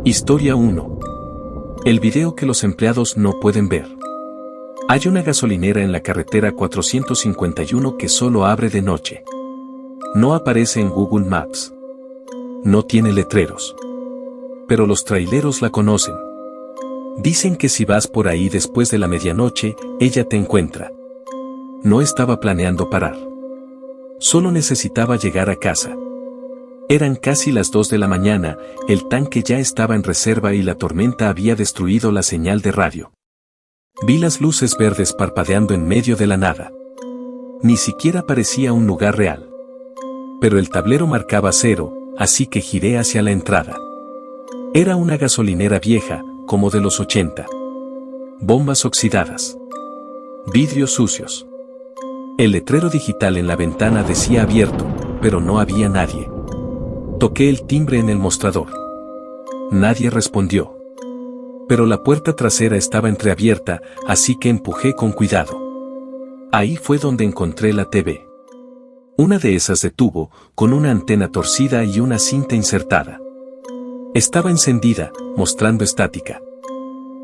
Historia 1. El video que los empleados no pueden ver. Hay una gasolinera en la carretera 451 que solo abre de noche. No aparece en Google Maps. No tiene letreros. Pero los traileros la conocen. Dicen que si vas por ahí después de la medianoche, ella te encuentra. No estaba planeando parar. Solo necesitaba llegar a casa. Eran casi las 2 de la mañana, el tanque ya estaba en reserva y la tormenta había destruido la señal de radio. Vi las luces verdes parpadeando en medio de la nada. Ni siquiera parecía un lugar real. Pero el tablero marcaba 0, así que giré hacia la entrada. Era una gasolinera vieja, como de los 80. Bombas oxidadas. Vidrios sucios. El letrero digital en la ventana decía abierto, pero no había nadie. Toqué el timbre en el mostrador. Nadie respondió. Pero la puerta trasera estaba entreabierta, así que empujé con cuidado. Ahí fue donde encontré la TV. Una de esas de tubo, con una antena torcida y una cinta insertada. Estaba encendida, mostrando estática.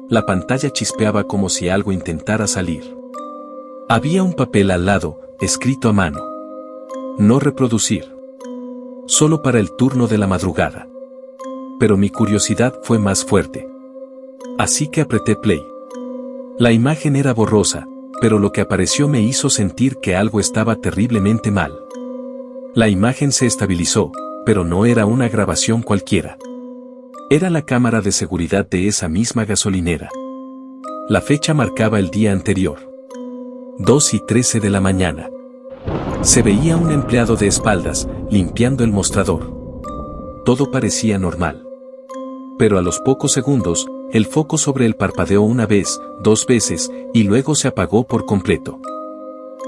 La pantalla chispeaba como si algo intentara salir. Había un papel al lado, escrito a mano. No reproducir. Solo para el turno de la madrugada. Pero mi curiosidad fue más fuerte. Así que apreté play. La imagen era borrosa, pero lo que apareció me hizo sentir que algo estaba terriblemente mal. La imagen se estabilizó, pero no era una grabación cualquiera. Era la cámara de seguridad de esa misma gasolinera. La fecha marcaba el día anterior. 2:13 de la mañana. Se veía un empleado de espaldas, limpiando el mostrador. Todo parecía normal. Pero a los pocos segundos, el foco sobre él parpadeó una vez, 2 veces, y luego se apagó por completo.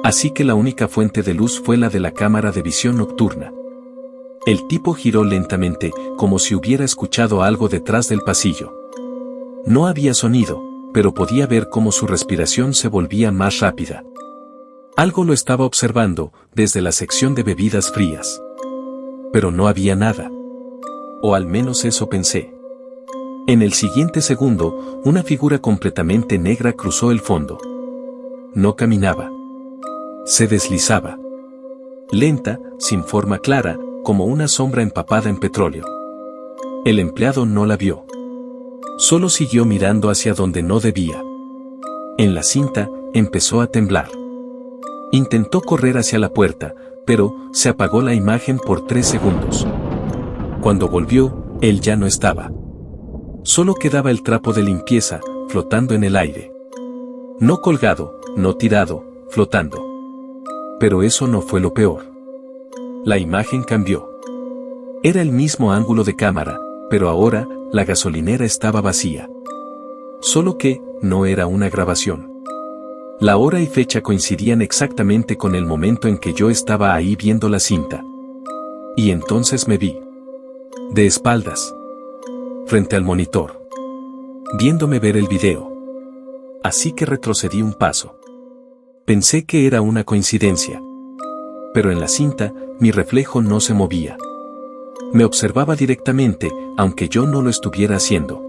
Así que la única fuente de luz fue la de la cámara de visión nocturna. El tipo giró lentamente, como si hubiera escuchado algo detrás del pasillo. No había sonido, pero podía ver cómo su respiración se volvía más rápida. Algo lo estaba observando, desde la sección de bebidas frías. Pero no había nada. O al menos eso pensé. En el siguiente segundo, una figura completamente negra cruzó el fondo. No caminaba. Se deslizaba. Lenta, sin forma clara, como una sombra empapada en petróleo. El empleado no la vio. Solo siguió mirando hacia donde no debía. En la cinta, empezó a temblar. Intentó correr hacia la puerta, pero se apagó la imagen por 3 segundos. Cuando volvió, él ya no estaba. Solo quedaba el trapo de limpieza, flotando en el aire. No colgado, no tirado, flotando. Pero eso no fue lo peor. La imagen cambió. Era el mismo ángulo de cámara, pero ahora, la gasolinera estaba vacía. Solo que, no era una grabación. La hora y fecha coincidían exactamente con el momento en que yo estaba ahí viendo la cinta. Y entonces me vi. De espaldas. Frente al monitor. Viéndome ver el video. Así que retrocedí un paso. Pensé que era una coincidencia. Pero en la cinta, mi reflejo no se movía. Me observaba directamente, aunque yo no lo estuviera haciendo.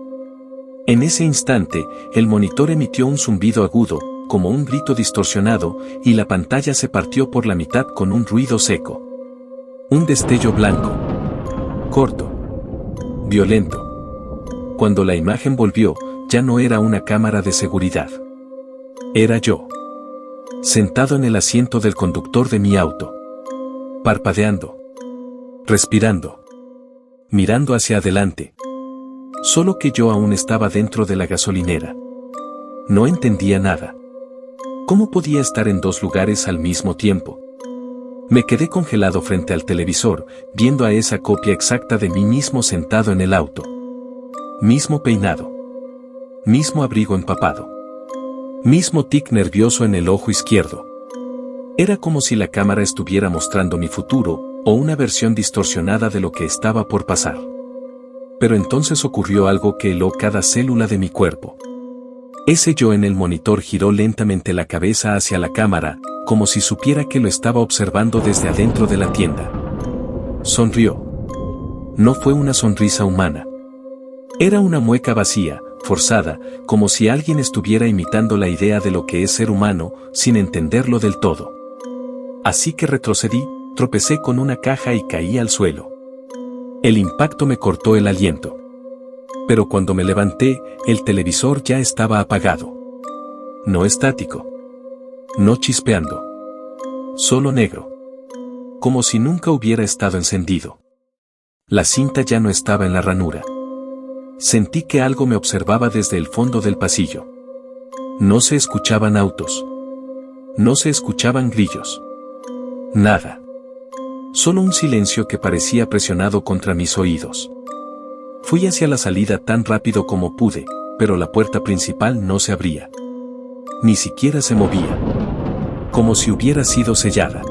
En ese instante, el monitor emitió un zumbido agudo, como un grito distorsionado, y la pantalla se partió por la mitad con un ruido seco. Un destello blanco. Corto. Violento. Cuando la imagen volvió, ya no era una cámara de seguridad. Era yo. Sentado en el asiento del conductor de mi auto. Parpadeando. Respirando. Mirando hacia adelante. Solo que yo aún estaba dentro de la gasolinera. No entendía nada. ¿Cómo podía estar en 2 lugares al mismo tiempo? Me quedé congelado frente al televisor, viendo a esa copia exacta de mí mismo sentado en el auto. Mismo peinado. Mismo abrigo empapado. Mismo tic nervioso en el ojo izquierdo. Era como si la cámara estuviera mostrando mi futuro, o una versión distorsionada de lo que estaba por pasar. Pero entonces ocurrió algo que heló cada célula de mi cuerpo. Ese yo en el monitor giró lentamente la cabeza hacia la cámara, como si supiera que lo estaba observando desde adentro de la tienda. Sonrió. No fue una sonrisa humana. Era una mueca vacía, forzada, como si alguien estuviera imitando la idea de lo que es ser humano, sin entenderlo del todo. Así que retrocedí, tropecé con una caja y caí al suelo. El impacto me cortó el aliento. Pero cuando me levanté, el televisor ya estaba apagado. No estático. No chispeando. Solo negro. Como si nunca hubiera estado encendido. La cinta ya no estaba en la ranura. Sentí que algo me observaba desde el fondo del pasillo. No se escuchaban autos. No se escuchaban grillos. Nada. Solo un silencio que parecía presionado contra mis oídos. Fui hacia la salida tan rápido como pude, pero la puerta principal no se abría. Ni siquiera se movía. Como si hubiera sido sellada.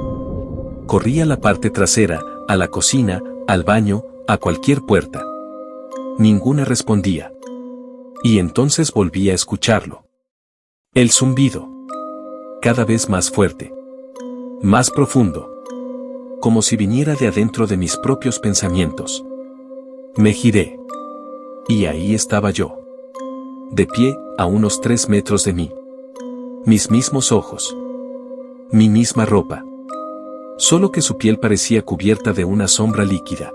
Corrí a la parte trasera, a la cocina, al baño, a cualquier puerta. Ninguna respondía. Y entonces volví a escucharlo. El zumbido. Cada vez más fuerte. Más profundo. Como si viniera de adentro de mis propios pensamientos. Me giré. Y ahí estaba yo. De pie, a unos 3 metros de mí. Mis mismos ojos. Mi misma ropa. Solo que su piel parecía cubierta de una sombra líquida.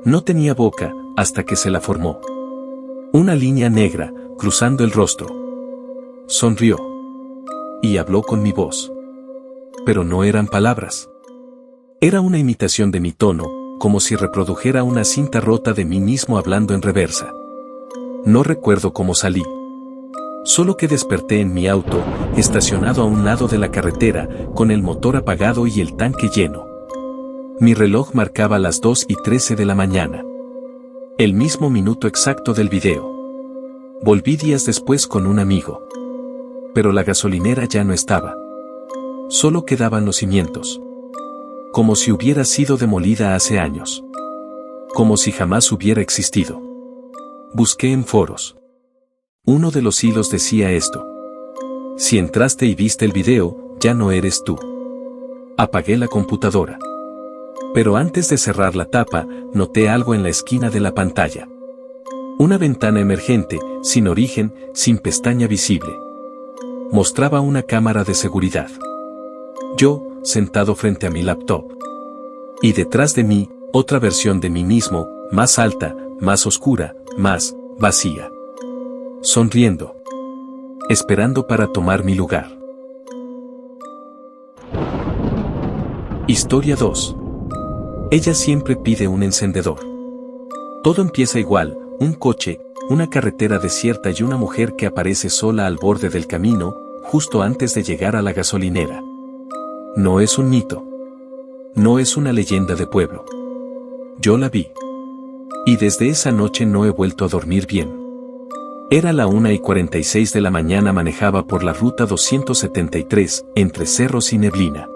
No tenía boca, hasta que se la formó. Una línea negra, cruzando el rostro. Sonrió. Y habló con mi voz. Pero no eran palabras. Era una imitación de mi tono, como si reprodujera una cinta rota de mí mismo hablando en reversa. No recuerdo cómo salí. Solo que desperté en mi auto, estacionado a un lado de la carretera, con el motor apagado y el tanque lleno. Mi reloj marcaba las 2:13 de la mañana. El mismo minuto exacto del video. Volví días después con un amigo. Pero la gasolinera ya no estaba. Solo quedaban los cimientos. Como si hubiera sido demolida hace años. Como si jamás hubiera existido. Busqué en foros. Uno de los hilos decía esto. Si entraste y viste el video, ya no eres tú. Apagué la computadora. Pero antes de cerrar la tapa, noté algo en la esquina de la pantalla. Una ventana emergente, sin origen, sin pestaña visible. Mostraba una cámara de seguridad. Yo, sentado frente a mi laptop. Y detrás de mí, otra versión de mí mismo, más alta, más oscura, más vacía. Sonriendo. Esperando para tomar mi lugar. Historia 2. Ella siempre pide un encendedor. Todo empieza igual, un coche, una carretera desierta y una mujer que aparece sola al borde del camino, justo antes de llegar a la gasolinera. No es un mito. No es una leyenda de pueblo. Yo la vi. Y desde esa noche no he vuelto a dormir bien. Era la 1:46 de la mañana, manejaba por la ruta 273, entre cerros y neblina.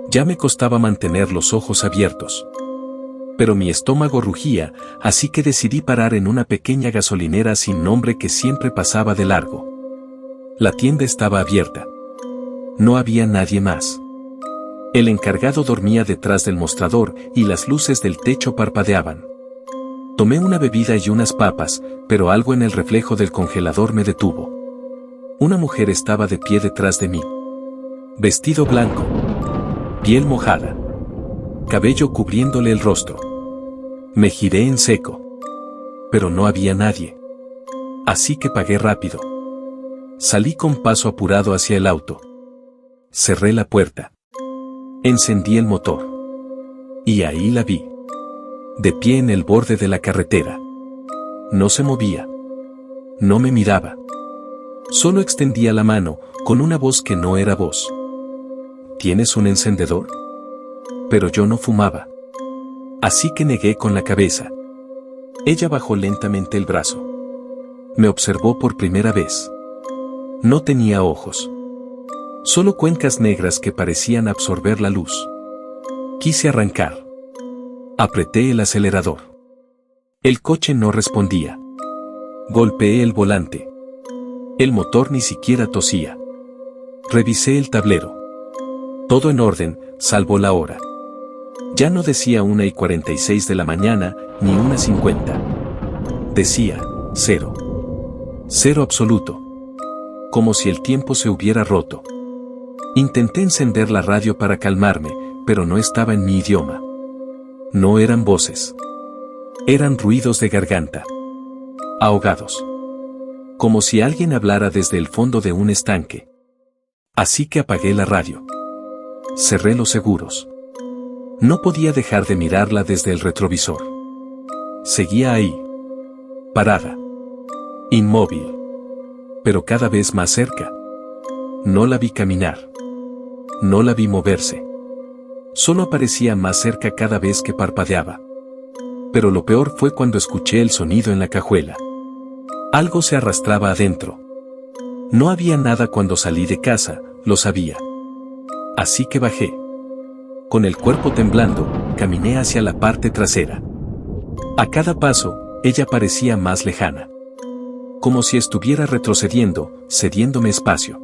Ya me costaba mantener los ojos abiertos. Pero mi estómago rugía, así que decidí parar en una pequeña gasolinera sin nombre que siempre pasaba de largo. La tienda estaba abierta. No había nadie más. El encargado dormía detrás del mostrador y las luces del techo parpadeaban. Tomé una bebida y unas papas, pero algo en el reflejo del congelador me detuvo. Una mujer estaba de pie detrás de mí. Vestido blanco. Piel mojada. Cabello cubriéndole el rostro. Me giré en seco. Pero no había nadie. Así que pagué rápido. Salí con paso apurado hacia el auto. Cerré la puerta. Encendí el motor. Y ahí la vi. De pie en el borde de la carretera. No se movía. No me miraba. Solo extendía la mano, con una voz que no era voz. ¿Tienes un encendedor? Pero yo no fumaba. Así que negué con la cabeza. Ella bajó lentamente el brazo. Me observó por primera vez. No tenía ojos. Solo cuencas negras que parecían absorber la luz. Quise arrancar. Apreté el acelerador. El coche no respondía. Golpeé el volante. El motor ni siquiera tosía. Revisé el tablero. Todo en orden, salvo la hora. Ya no decía 1:46 de la mañana, ni 1:50. Decía, 0. 0 absoluto. Como si el tiempo se hubiera roto. Intenté encender la radio para calmarme, pero no estaba en mi idioma. No eran voces. Eran ruidos de garganta. Ahogados. Como si alguien hablara desde el fondo de un estanque. Así que apagué la radio. Cerré los seguros. No podía dejar de mirarla desde el retrovisor. Seguía ahí. Parada. Inmóvil. Pero cada vez más cerca. No la vi caminar. No la vi moverse. Solo aparecía más cerca cada vez que parpadeaba. Pero lo peor fue cuando escuché el sonido en la cajuela. Algo se arrastraba adentro. No había nada cuando salí de casa, lo sabía. Así que bajé. Con el cuerpo temblando, caminé hacia la parte trasera. A cada paso, ella parecía más lejana. Como si estuviera retrocediendo, cediéndome espacio.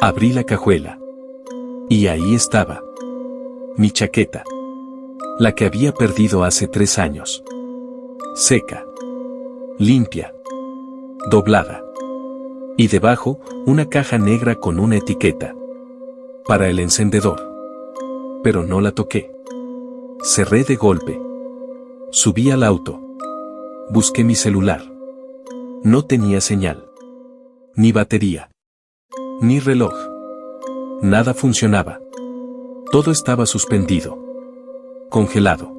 Abrí la cajuela. Y ahí estaba. Mi chaqueta. La que había perdido hace 3 años. Seca. Limpia. Doblada. Y debajo, una caja negra con una etiqueta. Para el encendedor. Pero no la toqué. Cerré de golpe. Subí al auto. Busqué mi celular. No tenía señal. Ni batería. Ni reloj. Nada funcionaba. Todo estaba suspendido. Congelado.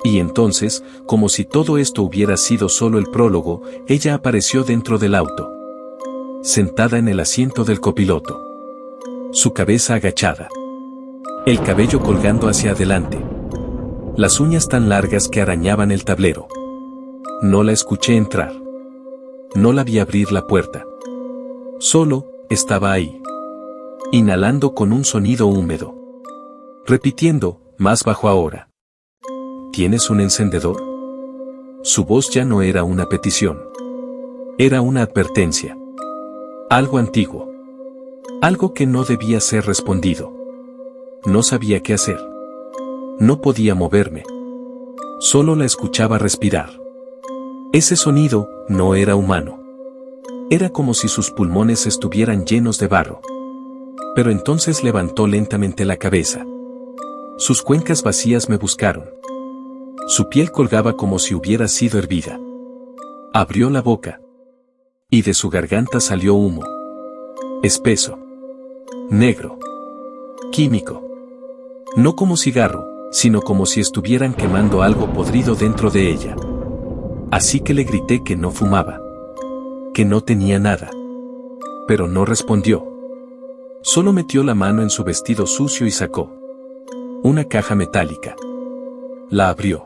Y entonces, como si todo esto hubiera sido solo el prólogo, ella apareció dentro del auto. Sentada en el asiento del copiloto. Su cabeza agachada. El cabello colgando hacia adelante. Las uñas tan largas que arañaban el tablero. No la escuché entrar. No la vi abrir la puerta. Solo, estaba ahí. Inhalando con un sonido húmedo. Repitiendo, más bajo ahora. ¿Tienes un encendedor? Su voz ya no era una petición. Era una advertencia. Algo antiguo. Algo que no debía ser respondido. No sabía qué hacer. No podía moverme. Solo la escuchaba respirar. Ese sonido no era humano. Era como si sus pulmones estuvieran llenos de barro. Pero entonces levantó lentamente la cabeza. Sus cuencas vacías me buscaron. Su piel colgaba como si hubiera sido hervida. Abrió la boca. Y de su garganta salió humo. Espeso. Negro. Químico. No como cigarro, sino como si estuvieran quemando algo podrido dentro de ella. Así que le grité que no fumaba. Que no tenía nada. Pero no respondió. Solo metió la mano en su vestido sucio y sacó una caja metálica. La abrió.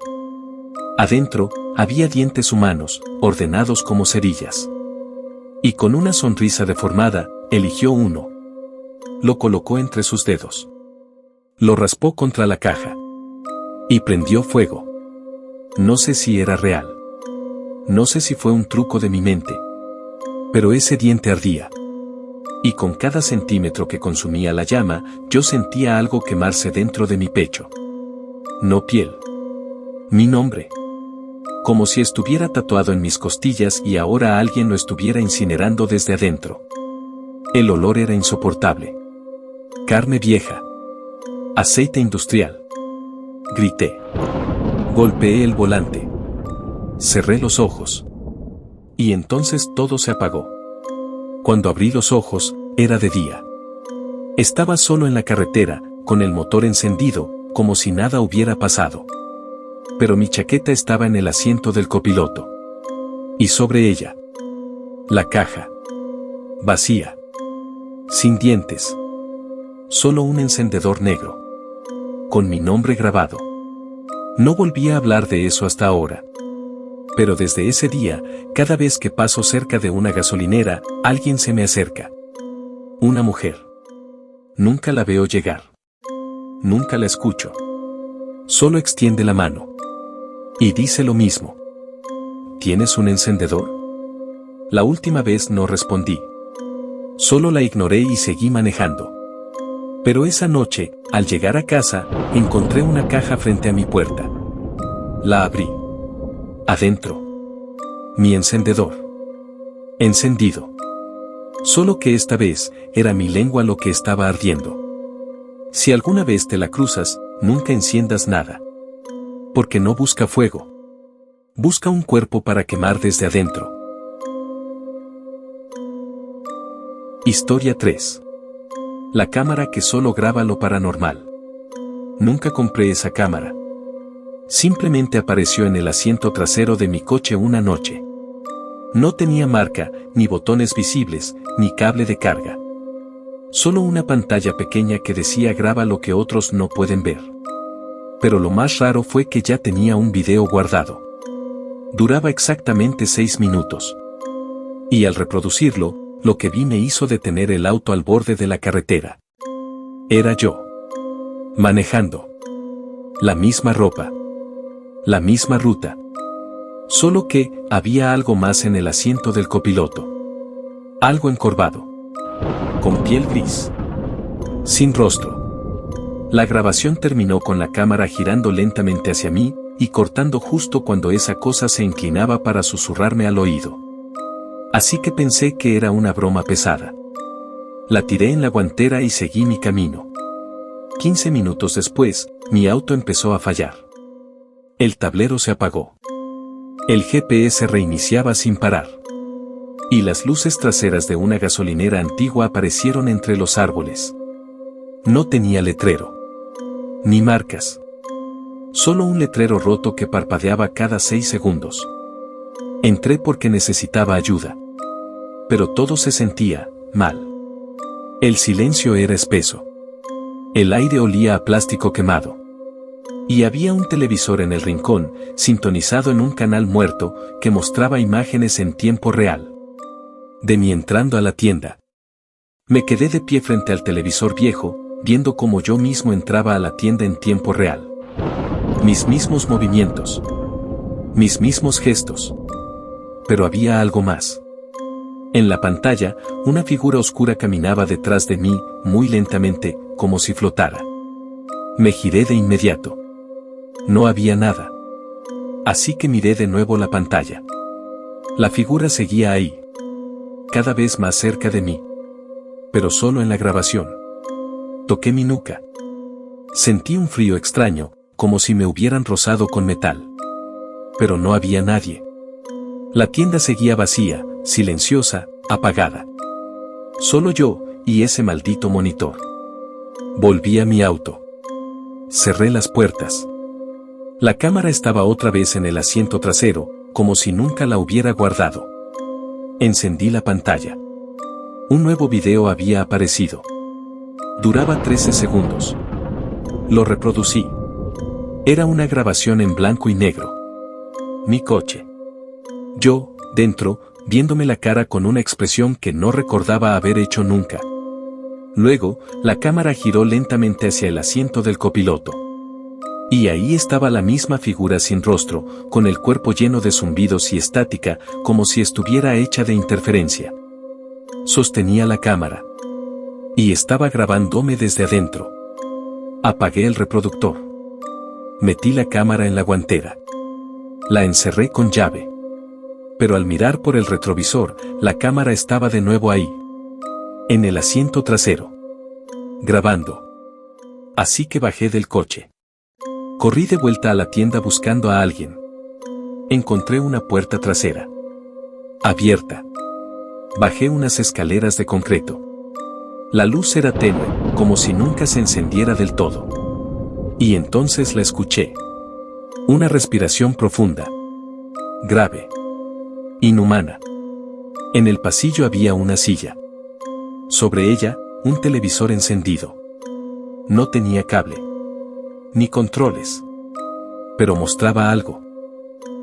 Adentro, había dientes humanos, ordenados como cerillas. Y con una sonrisa deformada, eligió uno. Lo colocó entre sus dedos. Lo raspó contra la caja. Y prendió fuego. No sé si era real. No sé si fue un truco de mi mente. Pero ese diente ardía. Y con cada centímetro que consumía la llama, yo sentía algo quemarse dentro de mi pecho. No piel. Mi nombre. Como si estuviera tatuado en mis costillas y ahora alguien lo estuviera incinerando desde adentro. El olor era insoportable. Carne vieja. Aceite industrial. Grité. Golpeé el volante. Cerré los ojos. Y entonces todo se apagó. Cuando abrí los ojos, era de día. Estaba solo en la carretera, con el motor encendido, como si nada hubiera pasado. Pero mi chaqueta estaba en el asiento del copiloto. Y sobre ella, la caja. Vacía. Sin dientes. Solo un encendedor negro. Con mi nombre grabado. No volví a hablar de eso hasta ahora. Pero desde ese día, cada vez que paso cerca de una gasolinera, alguien se me acerca. Una mujer. Nunca la veo llegar. Nunca la escucho. Solo extiende la mano. Y dice lo mismo. ¿Tienes un encendedor? La última vez no respondí. Solo la ignoré y seguí manejando. Pero esa noche, al llegar a casa, encontré una caja frente a mi puerta. La abrí. Adentro. Mi encendedor. Encendido. Solo que esta vez, era mi lengua lo que estaba ardiendo. Si alguna vez te la cruzas, nunca enciendas nada. Porque no busca fuego. Busca un cuerpo para quemar desde adentro. Historia 3. La cámara que solo graba lo paranormal. Nunca compré esa cámara. Simplemente apareció en el asiento trasero de mi coche una noche. No tenía marca, ni botones visibles, ni cable de carga. Solo una pantalla pequeña que decía graba lo que otros no pueden ver. Pero lo más raro fue que ya tenía un video guardado. Duraba exactamente 6 minutos. Y al reproducirlo, lo que vi me hizo detener el auto al borde de la carretera. Era yo. Manejando. La misma ropa. La misma ruta. Solo que, había algo más en el asiento del copiloto. Algo encorvado. Con piel gris. Sin rostro. La grabación terminó con la cámara girando lentamente hacia mí, y cortando justo cuando esa cosa se inclinaba para susurrarme al oído. Así que pensé que era una broma pesada. La tiré en la guantera y seguí mi camino. 15 minutos después, mi auto empezó a fallar. El tablero se apagó. El GPS reiniciaba sin parar. Y las luces traseras de una gasolinera antigua aparecieron entre los árboles. No tenía letrero. Ni marcas. Solo un letrero roto que parpadeaba cada 6 segundos. Entré porque necesitaba ayuda. Pero todo se sentía mal. El silencio era espeso. El aire olía a plástico quemado. Y había un televisor en el rincón, sintonizado en un canal muerto, que mostraba imágenes en tiempo real. De mí entrando a la tienda. Me quedé de pie frente al televisor viejo, viendo cómo yo mismo entraba a la tienda en tiempo real. Mis mismos movimientos. Mis mismos gestos. Pero había algo más. En la pantalla, una figura oscura caminaba detrás de mí, muy lentamente, como si flotara. Me giré de inmediato. No había nada. Así que miré de nuevo la pantalla. La figura seguía ahí. Cada vez más cerca de mí. Pero solo en la grabación. Toqué mi nuca. Sentí un frío extraño, como si me hubieran rozado con metal. Pero no había nadie. La tienda seguía vacía, silenciosa, apagada. Solo yo, y ese maldito monitor. Volví a mi auto. Cerré las puertas. La cámara estaba otra vez en el asiento trasero, como si nunca la hubiera guardado. Encendí la pantalla. Un nuevo video había aparecido. Duraba 13 segundos. Lo reproducí. Era una grabación en blanco y negro. Mi coche. Yo, dentro, viéndome la cara con una expresión que no recordaba haber hecho nunca. Luego, la cámara giró lentamente hacia el asiento del copiloto. Y ahí estaba la misma figura sin rostro, con el cuerpo lleno de zumbidos y estática, como si estuviera hecha de interferencia. Sostenía la cámara. Y estaba grabándome desde adentro. Apagué el reproductor. Metí la cámara en la guantera. La encerré con llave. Pero al mirar por el retrovisor, la cámara estaba de nuevo ahí. En el asiento trasero. Grabando. Así que bajé del coche. Corrí de vuelta a la tienda buscando a alguien. Encontré una puerta trasera. Abierta. Bajé unas escaleras de concreto. La luz era tenue, como si nunca se encendiera del todo. Y entonces la escuché. Una respiración profunda. Grave. Inhumana. En el pasillo había una silla. Sobre ella, un televisor encendido. No tenía cable. Ni controles. Pero mostraba algo.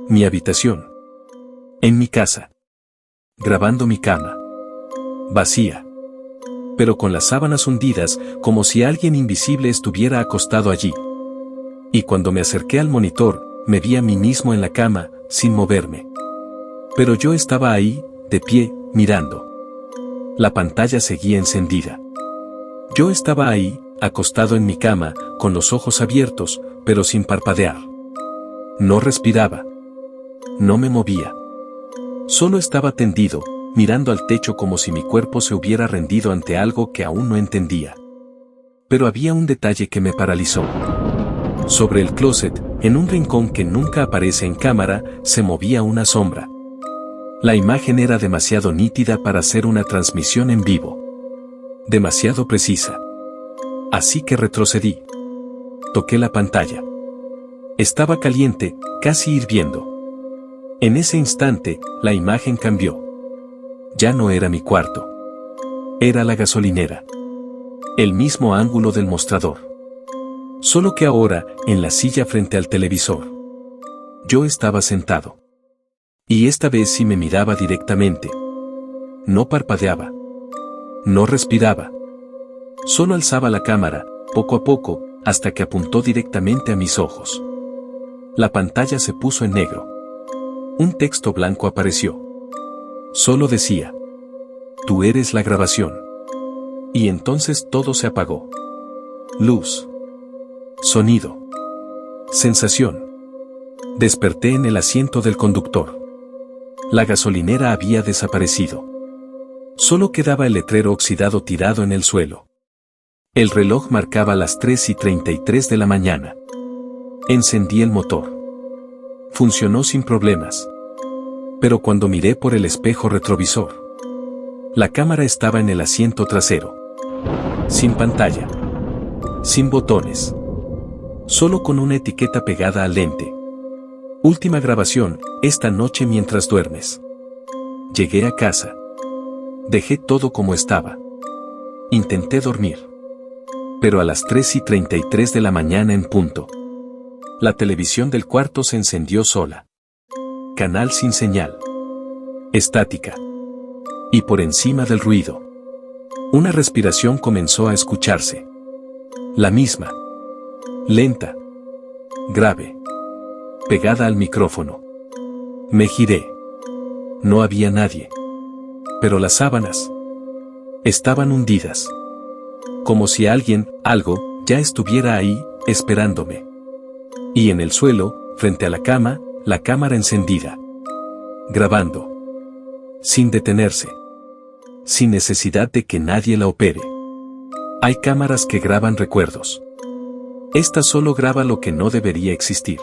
Mi habitación. En mi casa. Grabando mi cama. Vacía. Pero con las sábanas hundidas, como si alguien invisible estuviera acostado allí. Y cuando me acerqué al monitor, me vi a mí mismo en la cama, sin moverme. Pero yo estaba ahí, de pie, mirando. La pantalla seguía encendida. Yo estaba ahí, acostado en mi cama, con los ojos abiertos, pero sin parpadear. No respiraba. No me movía. Solo estaba tendido, mirando al techo como si mi cuerpo se hubiera rendido ante algo que aún no entendía. Pero había un detalle que me paralizó. Sobre el closet, en un rincón que nunca aparece en cámara, se movía una sombra. La imagen era demasiado nítida para ser una transmisión en vivo. Demasiado precisa. Así que retrocedí. Toqué la pantalla. Estaba caliente, casi hirviendo. En ese instante, la imagen cambió. Ya no era mi cuarto. Era la gasolinera. El mismo ángulo del mostrador. Solo que ahora, en la silla frente al televisor. Yo estaba sentado. Y esta vez sí me miraba directamente. No parpadeaba. No respiraba. Solo alzaba la cámara, poco a poco, hasta que apuntó directamente a mis ojos. La pantalla se puso en negro. Un texto blanco apareció. Solo decía: tú eres la grabación. Y entonces todo se apagó. Luz. Sonido. Sensación. Desperté en el asiento del conductor. La gasolinera había desaparecido. Solo quedaba el letrero oxidado tirado en el suelo. El reloj marcaba las 3:33 de la mañana. Encendí el motor. Funcionó sin problemas. Pero cuando miré por el espejo retrovisor, la cámara estaba en el asiento trasero. Sin pantalla. Sin botones. Solo con una etiqueta pegada al lente. Última grabación, esta noche mientras duermes. Llegué a casa. Dejé todo como estaba. Intenté dormir. Pero a las 3:33 de la mañana en punto, la televisión del cuarto se encendió sola. Canal sin señal. Estática. Y por encima del ruido, una respiración comenzó a escucharse. La misma. Lenta. Grave. Pegada al micrófono. Me giré. No había nadie. Pero las sábanas estaban hundidas. Como si alguien, algo, ya estuviera ahí, esperándome. Y en el suelo, frente a la cama, la cámara encendida. Grabando. Sin detenerse. Sin necesidad de que nadie la opere. Hay cámaras que graban recuerdos. Esta solo graba lo que no debería existir.